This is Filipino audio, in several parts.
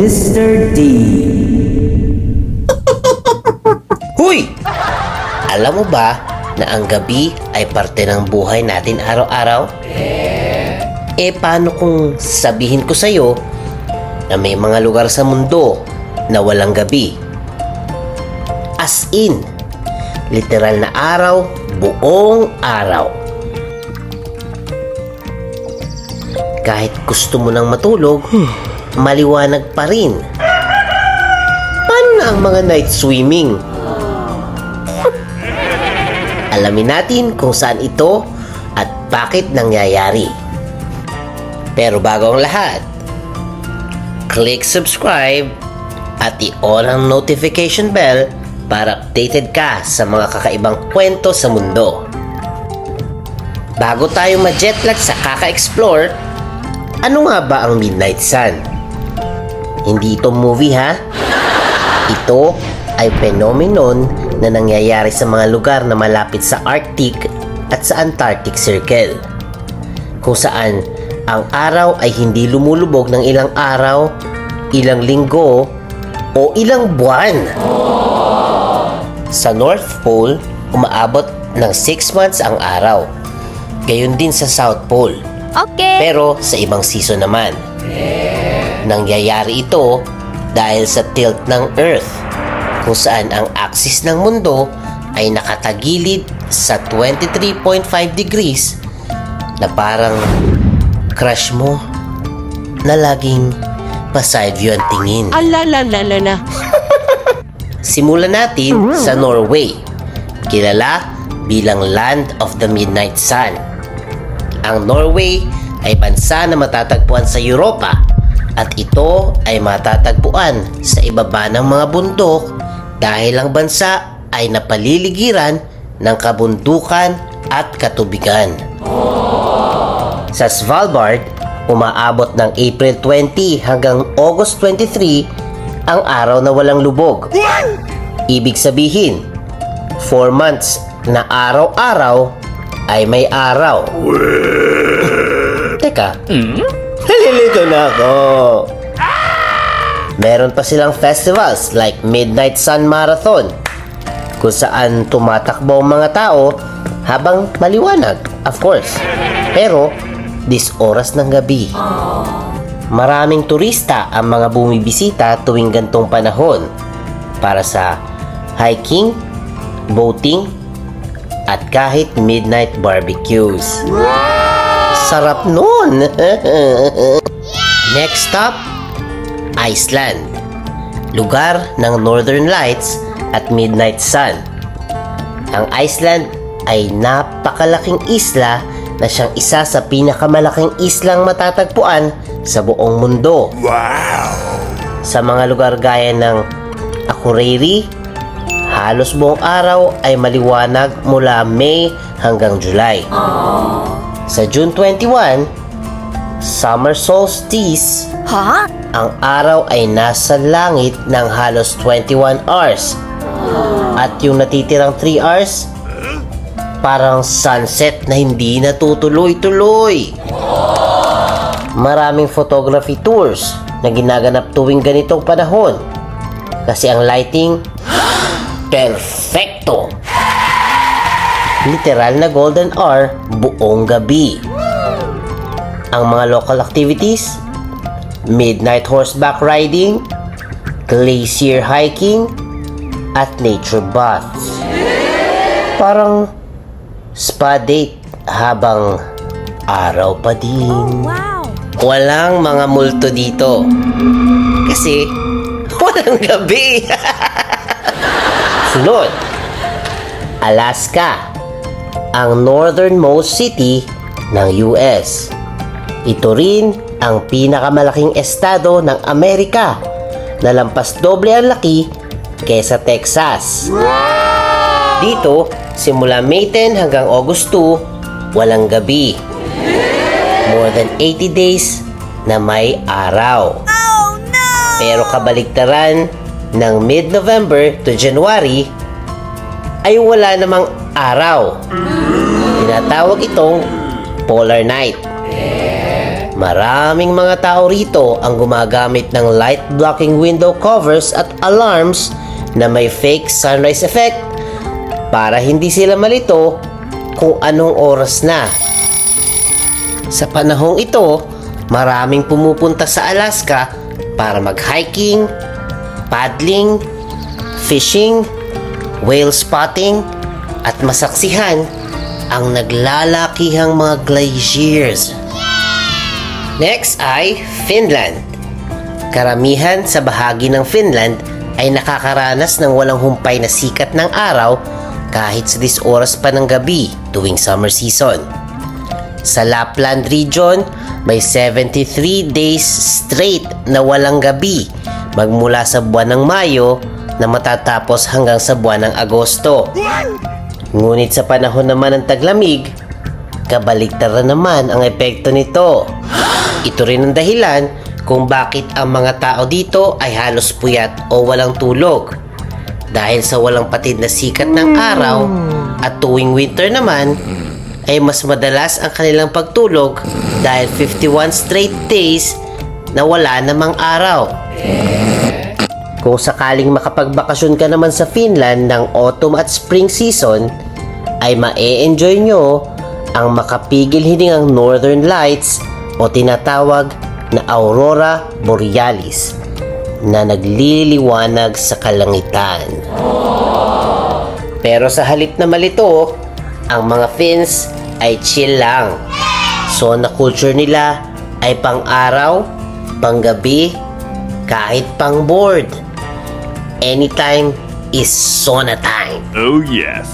Mr. D. Huy! Alam mo ba na ang gabi ay parte ng buhay natin araw-araw? Paano kung sabihin ko sa'yo na may mga lugar sa mundo na walang gabi? As in, literal na araw, buong araw. Kahit gusto mo nang matulog, maliwanag pa rin. Paano na ang mga night swimming? Alamin natin kung saan ito at bakit nangyayari. Pero bago ang lahat, click subscribe at i-on ang notification bell para updated ka sa mga kakaibang kwento sa mundo. Bago tayo ma-jetlag sa kaka-explore, ano nga ba ang Midnight Sun? Hindi ito movie ha? Ito ay phenomenon na nangyayari sa mga lugar na malapit sa Arctic at sa Antarctic Circle, kung saan ang araw ay hindi lumulubog ng ilang araw, ilang linggo, o ilang buwan. Sa North Pole, umaabot ng 6 months ang araw. Gayon din sa South Pole. Okay. Pero sa ibang season naman. Nangyayari ito dahil sa tilt ng Earth, kung saan ang axis ng mundo ay nakatagilid sa 23.5 degrees na parang crush mo na laging pa-side view ang tingin. Alalalala. Simulan natin sa Norway, kilala bilang Land of the Midnight Sun. Ang Norway ay bansa na matatagpuan sa Europa at ito ay matatagpuan sa ibaba ng mga bundok dahil ang bansa ay napaliligiran ng kabundukan at katubigan. Sa Svalbard, umaabot ng April 20 hanggang August 23 ang araw na walang lubog. Ibig sabihin, 4 months na araw-araw ay may araw. Teka, nalilito na ako. Meron pa silang festivals like Midnight Sun Marathon, kung saan tumatakbo ang mga tao habang maliwanag, of course. Pero, oras ng gabi. Maraming turista ang mga bumibisita tuwing gantong panahon para sa hiking, boating, at kahit midnight barbecues. Sarap nun! Next stop, Iceland. Lugar ng Northern Lights at Midnight Sun. Ang Iceland ay napakalaking isla na siyang isa sa pinakamalaking islang matatagpuan sa buong mundo. Wow! Sa mga lugar gaya ng Akureyri, halos buong araw ay maliwanag mula May hanggang July. Sa June 21, summer solstice, ang araw ay nasa langit ng halos 21 hours. At yung natitirang 3 hours, parang sunset na hindi natutuloy-tuloy. Maraming photography tours na ginaganap tuwing ganitong panahon kasi ang lighting perfecto. Literal na golden hour buong gabi. Ang mga local activities, midnight horseback riding, glacier hiking, at nature baths. Parang spa date habang araw pa din. Wow. Walang mga multo dito kasi walang gabi. Sunod, Alaska, ang northernmost city ng US. Ito rin ang pinakamalaking estado ng Amerika na lampas doble ang laki kaysa Texas. Dito, simula May 10 hanggang August 2, walang gabi. More than 80 days na may araw. Oh no! Pero kabaligtaran ng mid-November to January ay wala namang araw. Tinatawag itong polar night. Maraming mga tao rito ang gumagamit ng light-blocking window covers at alarms na may fake sunrise effect para hindi sila malito kung anong oras na. Sa panahong ito, maraming pumupunta sa Alaska para mag-hiking, paddling, fishing, whale spotting, at masaksihan ang naglalakihang mga glaciers. Next ay Finland. Karamihan sa bahagi ng Finland ay nakakaranas ng walang humpay na sikat ng araw kahit sa 10 oras pa ng gabi tuwing summer season. Sa Lapland region, may 73 days straight na walang gabi magmula sa buwan ng Mayo na matatapos hanggang sa buwan ng Agosto. Ngunit sa panahon naman ng taglamig, kabaligtaran naman ang epekto nito. Ito rin ang dahilan kung bakit ang mga tao dito ay halos puyat o walang tulog. Dahil sa walang patid na sikat ng araw at tuwing winter naman, ay mas madalas ang kanilang pagtulog dahil 51 straight days na wala namang araw. Kung sakaling makapagbakasyon ka naman sa Finland ng autumn at spring season, ay ma-e-enjoy nyo ang makapigil hiningang Northern Lights o tinatawag na Aurora Borealis na nagliliwanag sa kalangitan. Pero sa halip na malito, ang mga Finns ay chill lang. So na culture nila ay pang-araw, pang-gabi, kahit pang-board. Anytime is sauna time. Oh yes.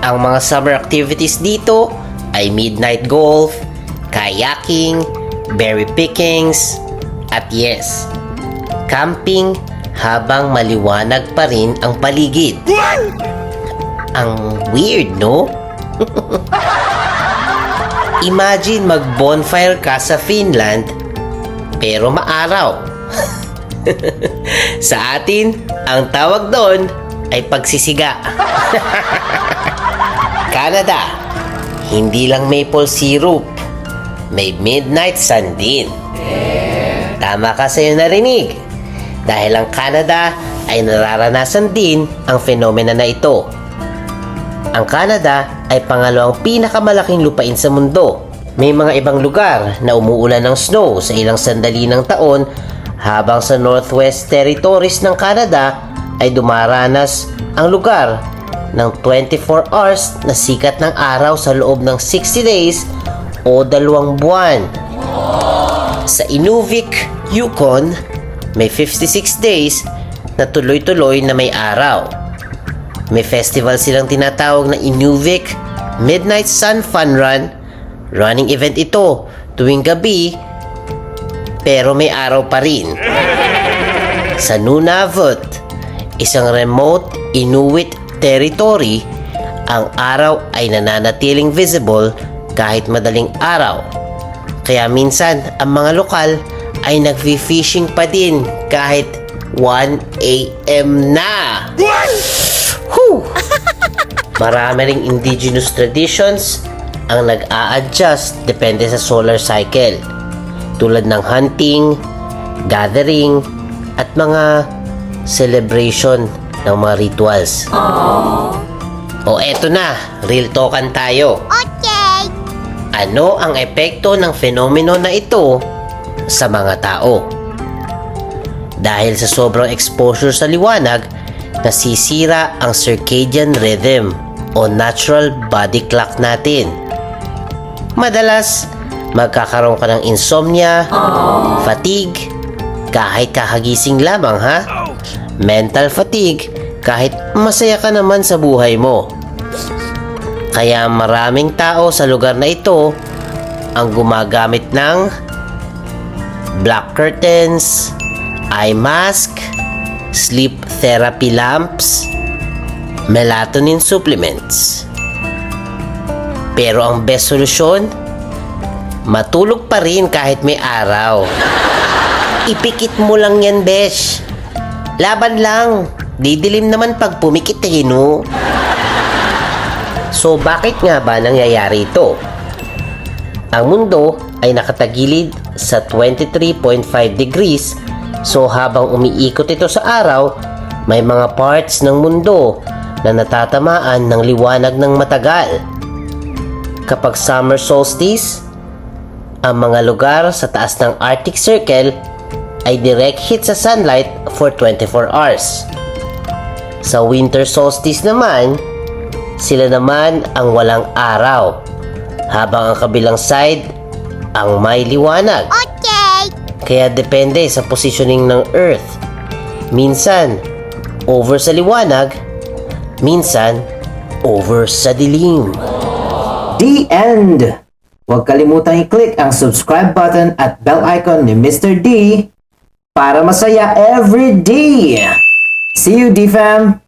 Ang mga summer activities dito ay midnight golf, kayaking, berry pickings, at yes, camping habang maliwanag pa rin ang paligid. Ang weird, no? Imagine mag-bonfire ka sa Finland pero maaraw. Sa atin, ang tawag doon ay pagsisiga. Canada, hindi lang maple syrup, may midnight sun din. Tama ka sa iyong narinig, dahil ang Canada ay nararanasan din ang fenomena na ito. Ang Canada ay pangalawang pinakamalaking lupain sa mundo. May mga ibang lugar na umuulan ng snow sa ilang sandali ng taon, habang sa Northwest Territories ng Canada ay dumaranas ang lugar ng 24 hours na sikat ng araw sa loob ng 60 days o 2 buwan. Sa Inuvik, Yukon, may 56 days na tuloy-tuloy na may araw. May festival silang tinatawag na Inuvik Midnight Sun Fun Run. Running event ito tuwing gabi pero may araw pa rin. Sa Nunavut, isang remote Inuit territory, ang araw ay nananatiling visible kahit madaling araw. Kaya minsan, ang mga lokal ay nag-fishing pa din kahit 1 a.m. na. Whew! Marami ring indigenous traditions ang nag-a-adjust depende sa solar cycle, tulad ng hunting, gathering, at mga celebration ng mga rituals. O eto na, real talkan tayo. Okay. Ano ang epekto ng fenomeno na ito sa mga tao? Dahil sa sobrang exposure sa liwanag, nasisira ang circadian rhythm o natural body clock natin. Madalas, magkakaroon ka ng insomnia, fatigue, kahit kakagising lamang ha? Mental fatigue, kahit masaya ka naman sa buhay mo. Kaya maraming tao sa lugar na ito ang gumagamit ng black curtains, eye mask, sleep therapy lamps, melatonin supplements. Pero ang best solusyon, matulog pa rin kahit may araw. Ipikit mo lang yan, besh. Laban lang. Didilim naman pag pumikit eh, no? So, bakit nga ba nangyayari ito? Ang mundo ay nakatagilid sa 23.5 degrees. So habang umiikot ito sa araw, may mga parts ng mundo na natatamaan ng liwanag ng matagal. Kapag summer solstice, ang mga lugar sa taas ng Arctic Circle ay direct hit sa sunlight for 24 hours. Sa winter solstice naman, sila naman ang walang araw, habang ang kabilang side ang may liwanag. Okay. Kaya depende sa positioning ng Earth. Minsan, over sa liwanag, minsan, over sa dilim. The end! Huwag kalimutang i-click ang subscribe button at bell icon ni Mr. D para masaya every day! See you, D-Fam!